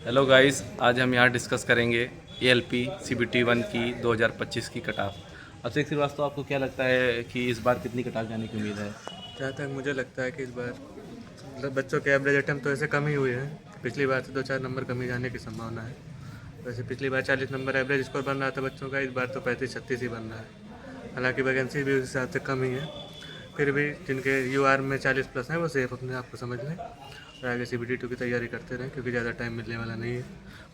Hello guys, आज हम यहाँ डिस्कस करेंगे एएलपी सीबीटी 1 की 2025 की कट ऑफ। अभिषेक श्रीवास्तव, आपको क्या लगता है कि इस बार कितनी कट ऑफ जाने की उम्मीद है? जहाँ तक मुझे लगता है कि इस बार मतलब बच्चों के एवरेज अटेम्प्ट तो ऐसे कम ही हुए हैं। पिछली बार से 2-4 नंबर कमी जाने की संभावना है। वैसे पिछली बार 40 नंबर एवरेज स्कोर बन रहा था बच्चों का, इस बार तो 35-36 ही बन रहा है। हालांकि वैकेंसी भी उस हिसाब से कम ही है। फिर भी जिनके यूआर में 40+ हैं वो सेफ अपने आप को समझ लें और आगे CBT 2 की तैयारी करते रहें, क्योंकि ज़्यादा टाइम मिलने वाला नहीं है।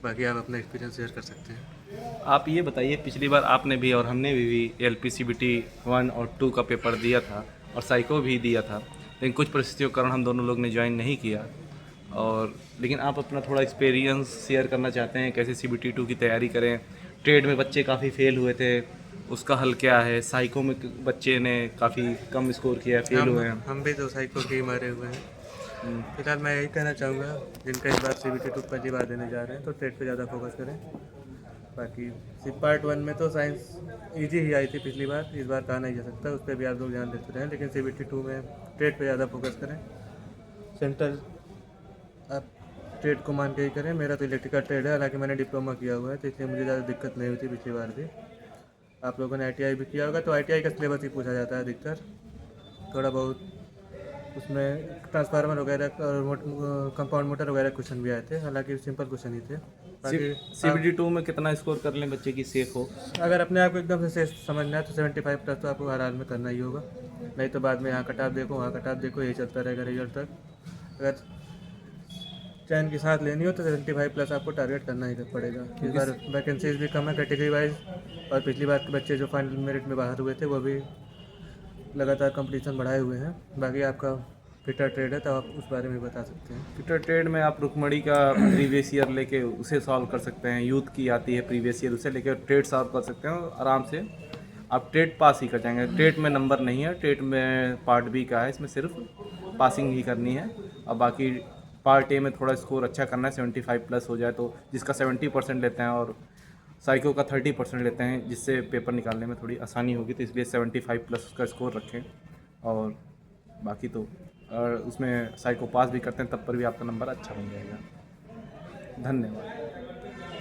बाकी आप अपना एक्सपीरियंस शेयर कर सकते हैं। आप ये बताइए, पिछली बार आपने भी और हमने भी एएलपी सीबीटी 1 और 2 का पेपर दिया था और साइको भी दिया था, लेकिन कुछ परिस्थितियों के कारण हम दोनों लोग ने ज्वाइन नहीं किया। और लेकिन आप अपना थोड़ा एक्सपीरियंस शेयर करना चाहते हैं, कैसे सीबीटी 2 की तैयारी करें? ट्रेड में बच्चे काफ़ी फेल हुए थे, उसका हल क्या है? साइको में बच्चे ने काफ़ी कम स्कोर किया है, फेल हम हुए हैं। हम भी तो साइको के ही मारे हुए हैं। हम्म। फिलहाल मैं यही कहना चाहूँगा, जिनका इस बार CBT 2 पहली बार देने जा रहे हैं तो ट्रेड पे ज़्यादा फोकस करें। बाकी पार्ट 1 में तो साइंस इजी ही आई थी पिछली बार, इस बार कहा नहीं जा सकता, उस पर भी आप लोग ध्यान देते रहें। लेकिन CBT 2 में ट्रेड पे ज़्यादा फोकस करें। सेंटर आप ट्रेड को मान के ही करें। मेरा तो इलेक्ट्रिकल ट्रेड है, हालांकि मैंने डिप्लोमा किया हुआ है, तो इसलिए मुझे ज़्यादा दिक्कत नहीं हुई थी पिछली बार भी। आप लोगों ने ITI भी किया होगा, तो ITI का सिलेबस ही पूछा जाता है अधिकतर। थोड़ा बहुत उसमें ट्रांसफार्मर वगैरह और कंपाउंड मोटर वगैरह क्वेश्चन भी आए थे, हालांकि सिंपल क्वेश्चन ही थे। बाकी आप सीबीटी 2 में कितना स्कोर कर लें बच्चे की सेफ हो? अगर अपने आप को एकदम से समझना है तो 75+ तो आपको हर हाल में करना ही होगा। नहीं तो बाद में यहाँ कटाप देखो वहाँ कटाप देखो, यही चलता रहेगा रिजल्ट तक। अगर चैन की साथ लेनी हो तो 75+ आपको टारगेट करना ही पड़ेगा। इस क्योंकि बार वैकेंसीज भी कम है कैटेगरी वाइज, और पिछली बार के बच्चे जो फाइनल मेरिट में बाहर हुए थे वो भी लगातार कंपटीशन बढ़ाए हुए हैं। बाकी आपका फिटर ट्रेड है, तो आप उस बारे में बता सकते हैं। ट्विटर ट्रेड में आप रुकमणी का प्रीवियस ईयर लेके उसे सॉल्व कर सकते हैं, यूथ की आती है प्रीवियस ईयर, उसे लेके ट्रेड सॉल्व कर सकते हैं और आराम से आप ट्रेड पास ही कर जाएंगे। ट्रेड में नंबर नहीं है, ट्रेड में पार्ट बी का है, इसमें सिर्फ पासिंग ही करनी है। और बाकी पार्ट ए में थोड़ा स्कोर अच्छा करना है, 75+ हो जाए तो, जिसका 70% लेते हैं और साइको का 30% लेते हैं, जिससे पेपर निकालने में थोड़ी आसानी होगी, तो इसलिए 75+ उसका स्कोर रखें। और बाकी तो और उसमें साइको पास भी करते हैं तब पर भी आपका नंबर अच्छा बन जाएगा। धन्यवाद।